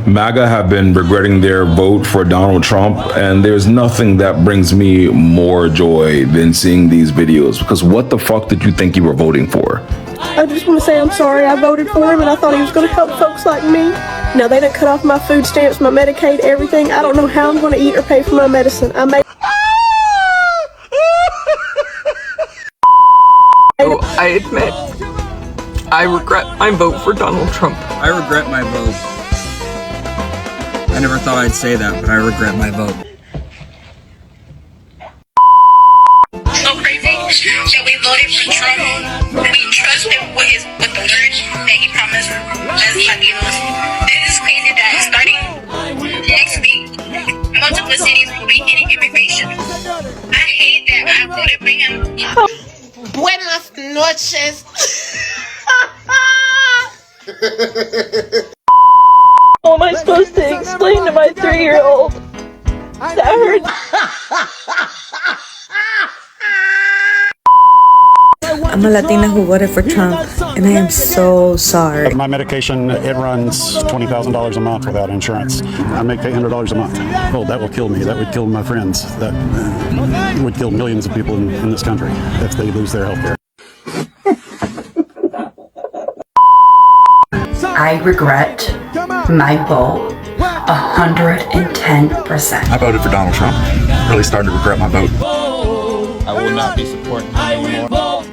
MAGA have been regretting their vote for Donald Trump, and there's nothing that brings me more joy than seeing these videos, because what the fuck did you think you were voting for? I just want to say I'm sorry I voted for him and I thought he was going to help folks like me. Now they done cut off my food stamps, my Medicaid, everything. I don't know how I'm going to eat or pay for my medicine. I admit, I regret my vote for Donald Trump. I regret my vote. I never thought I'd say that, but I regret my vote. So crazy that we voted for Trump. We trust him with the words that he promised as Latinos. This is crazy that starting next week, multiple cities will be getting immigration. I hate that I voted for him. Buenas noches. How am I supposed to explain to my 3-year-old that I'm a Latina who voted for Trump, and I am so sorry. My medication, it runs $20,000 a month without insurance. I make $800 a month. Oh, that will kill me. That would kill my friends. That would kill millions of people in this country if they lose their health care. I regret my vote 110%. I voted for Donald Trump. Really starting to regret my vote. I will not be supporting him anymore.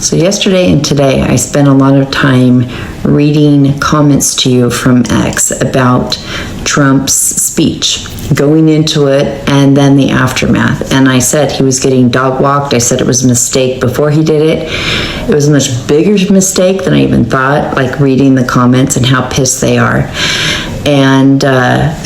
So yesterday and today, I spent a lot of time reading comments to you from X about Trump's speech, going into it, and then the aftermath. And I said he was getting dog walked. I said it was a mistake before he did it. It was a much bigger mistake than I even thought, like reading the comments and how pissed they are. And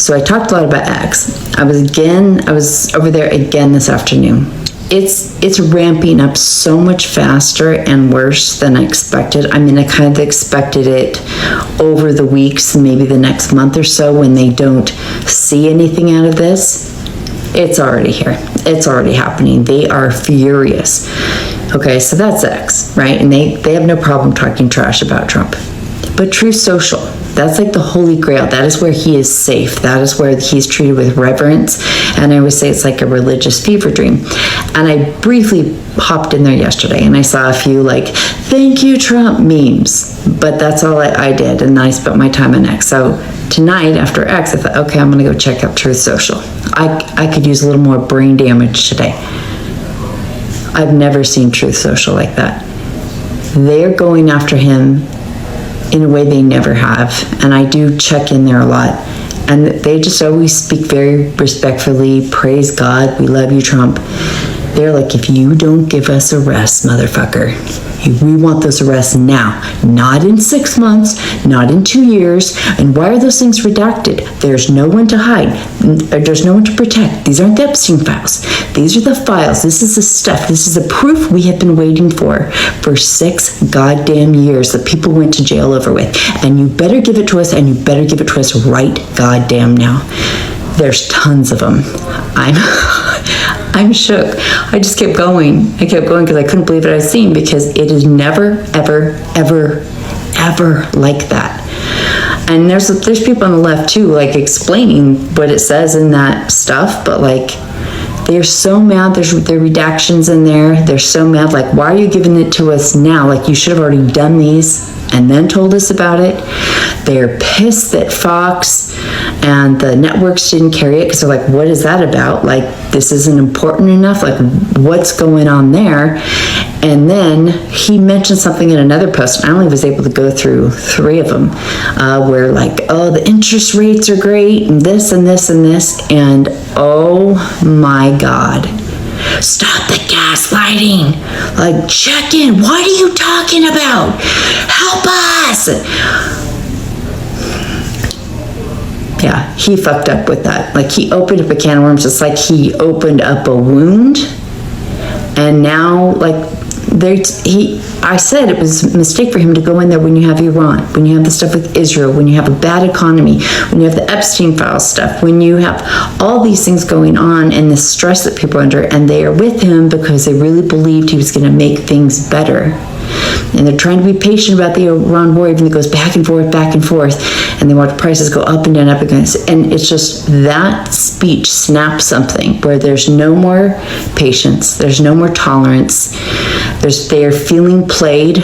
so I talked a lot about X. I was over there again this afternoon. It's ramping up so much faster and worse than I expected. I mean, I kind of expected it over the weeks, maybe the next month or so, when they don't see anything out of this. It's already here. It's already happening. They are furious. Okay, so that's X, right? And they have no problem talking trash about Trump. But Truth Social, that's like the holy grail. That is where he is safe. That is where he's treated with reverence. And I always say it's like a religious fever dream. And I briefly hopped in there yesterday and I saw a few like, thank you, Trump memes. But that's all I did. And I spent my time on X. So tonight after X, I thought, okay, I'm going to go check out Truth Social. I could use a little more brain damage today. I've never seen Truth Social like that. They're going after him in a way they never have, and I do check in there a lot, and they just always speak very respectfully. Praise God, we love you, Trump. They're like, if you don't give us arrests, motherfucker, we want those arrests now, not in 6 months, not in 2 years. And why are those things redacted? There's no one to hide. There's no one to protect. These aren't the Epstein files. These are the files. This is the stuff. This is the proof we have been waiting for 6 goddamn years that people went to jail over with. And you better give it to us, and you better give it to us right goddamn now. There's tons of them. I'm shook. I just kept going. I kept going because I couldn't believe what I was seeing, because it is never, ever, ever, ever like that. And there's people on the left too, like explaining what it says in that stuff, but like they're so mad. There are redactions in there. They're so mad. Like, why are you giving it to us now? Like, you should have already done these and then told us about it. They're pissed that Fox and the networks didn't carry it because they're like, what is that about? Like, this isn't important enough. Like, what's going on there? And then he mentioned something in another post, and I only was able to go through 3 of them, where like, oh, the interest rates are great, and this and this and this, and oh my God. Stop the gaslighting. Like, check in. What are you talking about? Help us. Yeah, he fucked up with that. Like, he opened up a can of worms, just like he opened up a wound. And now, like, I said it was a mistake for him to go in there when you have Iran, when you have the stuff with Israel, when you have a bad economy, when you have the Epstein files stuff, when you have all these things going on and the stress that people are under, and they are with him because they really believed he was going to make things better. And they're trying to be patient about the Iran war, even though it goes back and forth, and they watch prices go up and down, up and down. And it's just that speech snaps something where there's no more patience, there's no more tolerance, they're feeling played,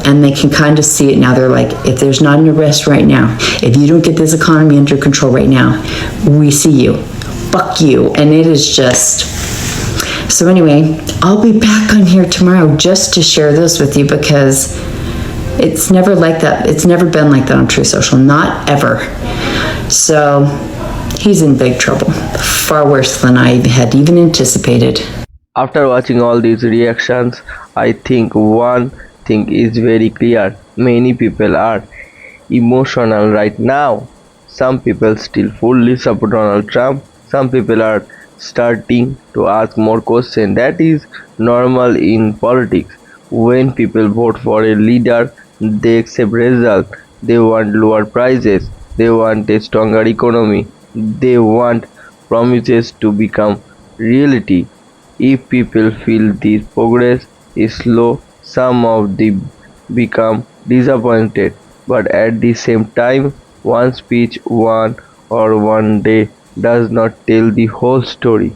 and they can kind of see it now. They're like, if there's not an arrest right now, if you don't get this economy under control right now, we see you. Fuck you. And it is just... So anyway, I'll be back on here tomorrow just to share this with you, because it's never like that. It's never been like that on True Social. Not ever. So he's in big trouble. Far worse than I had even anticipated. After watching all these reactions, I think one thing is very clear. Many people are emotional right now. Some people still fully support Donald Trump. Some people are starting to ask more questions. That is normal in politics. When people vote for a leader, they accept results. They want lower prices. They want a stronger economy. They want promises to become reality. If people feel this progress is slow, some of them become disappointed. But at the same time, one speech, one day does not tell the whole story.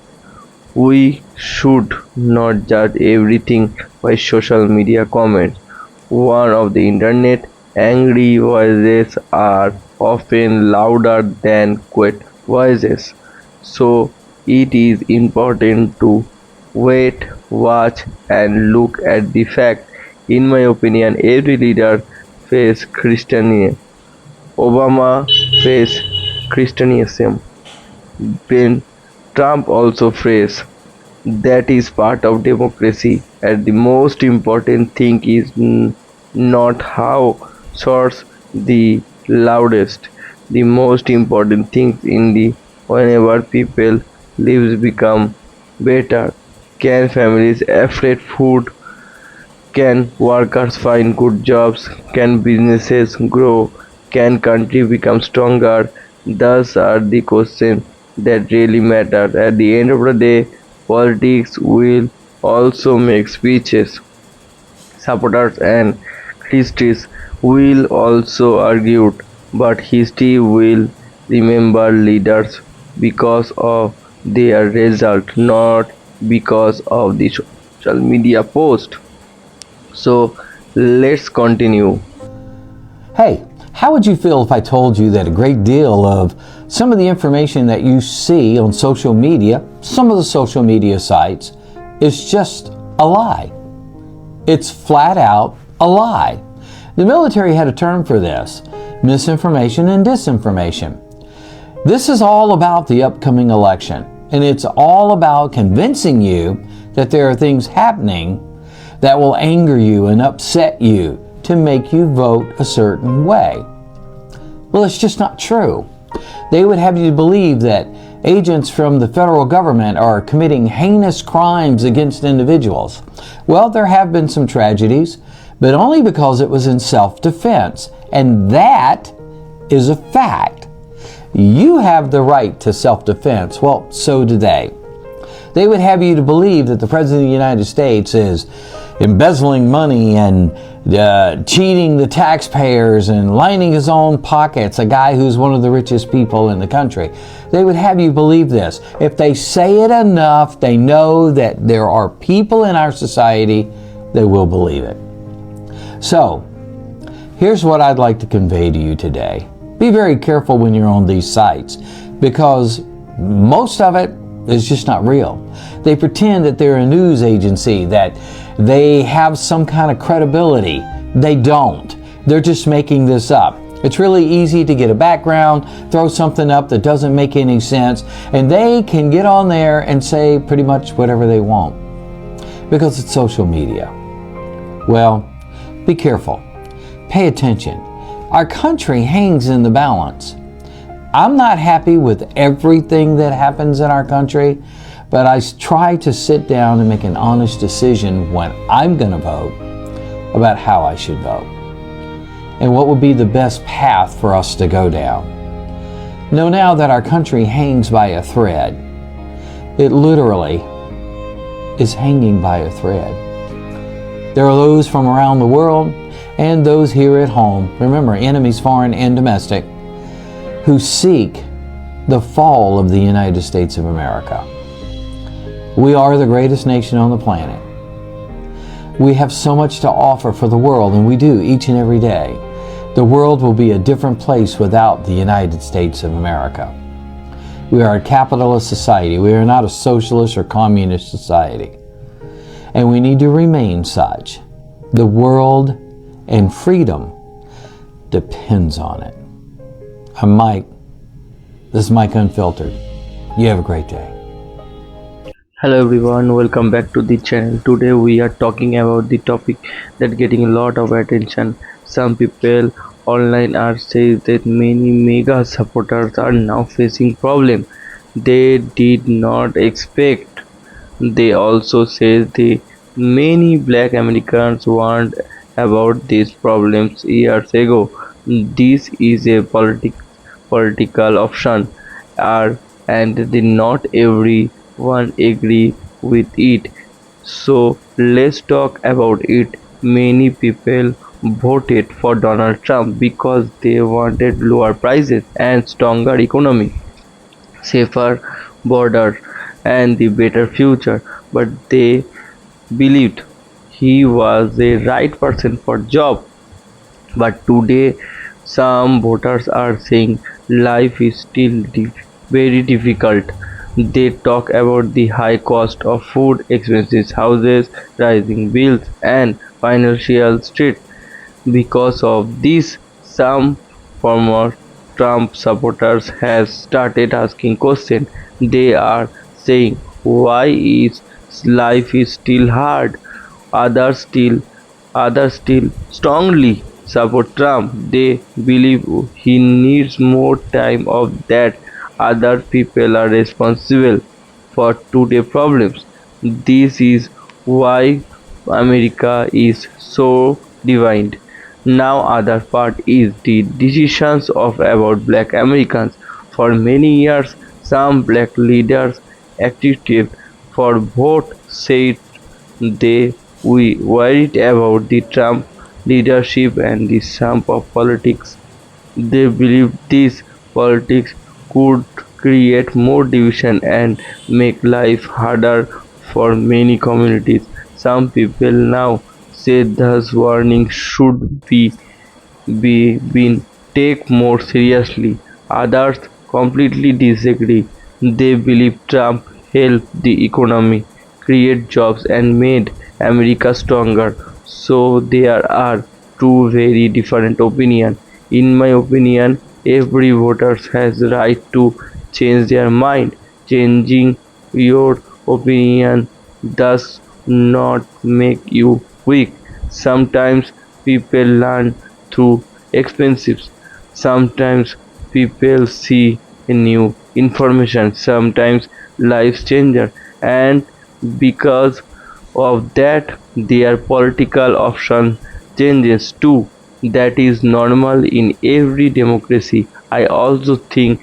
We should not judge everything by social media comments. One of the internet, angry voices are often louder than quiet voices. So it is important to wait, watch, and look at the fact. In my opinion, every leader faces Christianism. Obama faced Christianism. Then Trump also phrase. That is part of democracy, and the most important thing is not how shouts the loudest. The most important thing in the whenever people lives become better. Can families afford food? Can workers find good jobs? Can businesses grow? Can country become stronger? Those are the questions that really matter. At the end of the day, politics will also make speeches. Supporters and histories will also argue, but history will remember leaders because of their result, not because of the social media post. So let's continue. Hey, how would you feel if I told you that a great deal of some of the information that you see on social media, some of the social media sites, is just a lie? It's flat out a lie. The military had a term for this: misinformation and disinformation. This is all about the upcoming election, and it's all about convincing you that there are things happening that will anger you and upset you to make you vote a certain way. Well, it's just not true. They would have you believe that agents from the federal government are committing heinous crimes against individuals. Well, there have been some tragedies, but only because it was in self-defense, and that is a fact. You have the right to self-defense. Well, so do they. They would have you to believe that the President of the United States is embezzling money and cheating the taxpayers and lining his own pockets, a guy who's one of the richest people in the country. They would have you believe this. If they say it enough, they know that there are people in our society that will believe it. So, here's what I'd like to convey to you today. Be very careful when you're on these sites, because most of it is just not real. They pretend that they're a news agency, that they have some kind of credibility. They don't. They're just making this up. It's really easy to get a background, throw something up that doesn't make any sense, and they can get on there and say pretty much whatever they want because it's social media. Well, be careful. Pay attention. Our country hangs in the balance. I'm not happy with everything that happens in our country, but I try to sit down and make an honest decision when I'm going to vote about how I should vote and what would be the best path for us to go down. Know now that our country hangs by a thread. It literally is hanging by a thread. There are those from around the world and those here at home, remember, enemies foreign and domestic, who seek the fall of the United States of America. We are the greatest nation on the planet. We have so much to offer for the world, and we do each and every day. The world will be a different place without the United States of America. We are a capitalist society. We are not a socialist or communist society. And we need to remain such. The world and freedom depends on it. I'm Mike. This is Mike Unfiltered. You have a great day. Hello everyone, welcome back to the channel. Today we are talking about the topic that getting a lot of attention. Some people online are saying that many MAGA supporters are now facing problem they did not expect. They also say the many black Americans warned about these problems years ago. This is a political option, and not everyone agree with it. So let's talk about it. Many people voted for Donald Trump because they wanted lower prices and stronger economy, safer borders, and the better future. But they believed he was the right person for job. But today, some voters are saying life is still very difficult. They talk about the high cost of food, expensive houses, rising bills, and financial stress. Because of this, some former Trump supporters have started asking questions. They are saying, why is life is still hard? Others still strongly support Trump. They believe he needs more time of that other people are responsible for today's problems. This is why America is so divided. Now other part is the decisions of about black Americans. For many years, some black leaders active for vote said they we worried about the Trump leadership and the sump of politics. They believed this politics could create more division and make life harder for many communities. Some people now say this warning should been taken more seriously. Others completely disagree. They believe Trump helped the economy, create jobs and made America stronger. So there are two very different opinions. In my opinion, every voter has right to change their mind. Changing your opinion does not make you weak. Sometimes people learn through experiences. Sometimes people see new information. Sometimes life changer, and because of that their political option changes too. That is normal in every democracy. I also think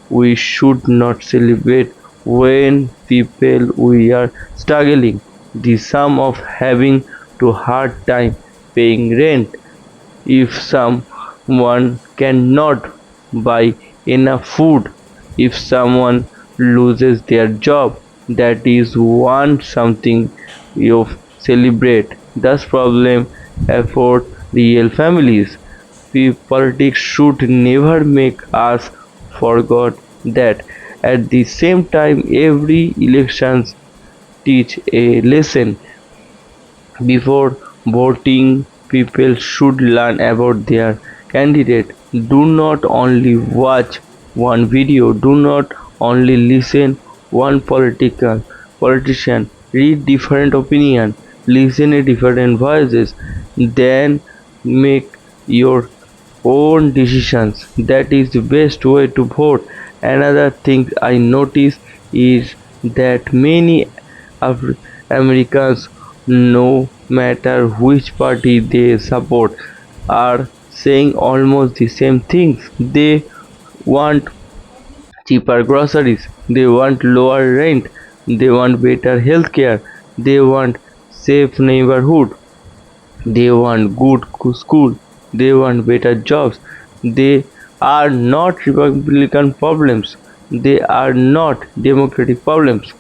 we should not celebrate when people we are struggling. The sum of having to hard time paying rent. If someone cannot buy enough food, if someone loses their job, that is one something you celebrate. Thus problem afford real families. Politics should never make us forget that. At the same time, every elections teach a lesson. Before voting, people should learn about their candidate. Do not only watch one video, do not only listen one politician. Read different opinion, listen to different voices, then make your own decisions. That is the best way to vote. Another thing I notice is that many Americans, no matter which party they support, are saying almost the same things. They want cheaper groceries, they want lower rent, they want better healthcare, they want safe neighborhood. They want good school. They want better jobs. They are not Republican problems. They are not Democratic problems.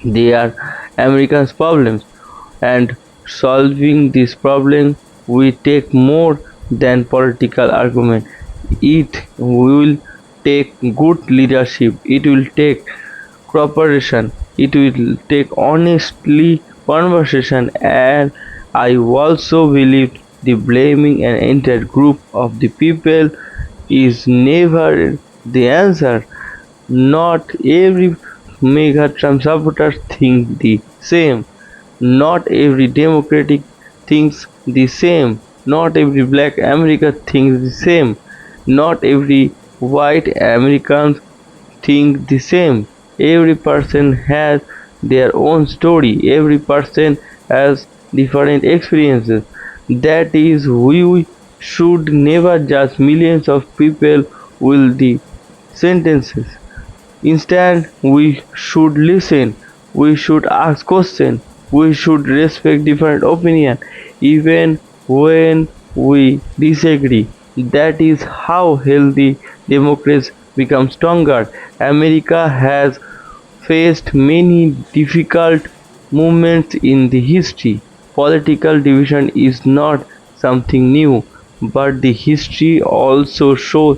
They are Americans' problems. And solving this problem will take more than political argument. It will take good leadership. It will take cooperation. It will take honestly conversation, and I also believe the blaming an entire group of the people is never the answer. Not every mega Trump supporter think the same. Not every Democratic thinks the same. Not every black American thinks the same. Not every white American think the same. Every person has their own story. Every person has different experiences. That is, we should never judge millions of people with the sentences. Instead, we should listen, we should ask questions, we should respect different opinions, even when we disagree. That is how healthy democracies become stronger. America has faced many difficult moments in the history. Political division is not something new, but the history also shows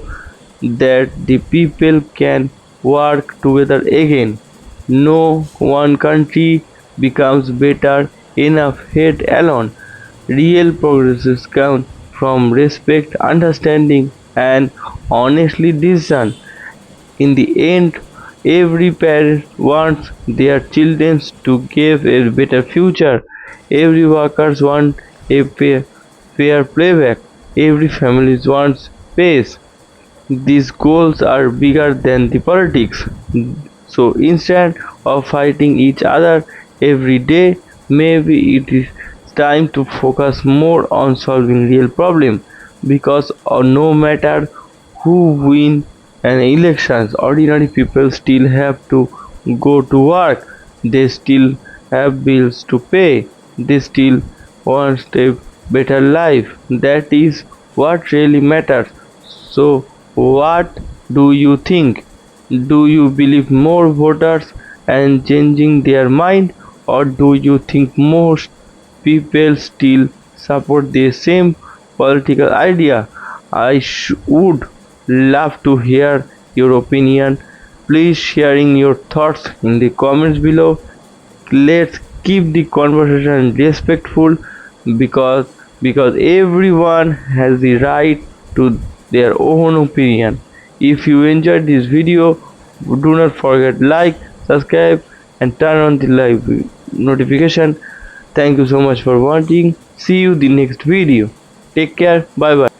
that the people can work together again. No one country becomes better enough head alone. Real progress comes from respect, understanding, and honestly decision. In the end, every parent wants their children to give a better future. Every worker wants a fair playback. Every family wants peace. These goals are bigger than the politics. So instead of fighting each other every day, maybe it is time to focus more on solving real problems. Because no matter who win an election, ordinary people still have to go to work. They still have bills to pay. They still want a better life. That is what really matters. So what do you think? Do you believe more voters and changing their mind, or do you think most people still support the same political idea? I would love to hear your opinion. Please sharing your thoughts in the comments below. Let's keep the conversation respectful, because everyone has the right to their own opinion. If you enjoyed this video, do not forget like, subscribe, and turn on the live notification. Thank you so much for watching. See you the next video. Take care. Bye bye.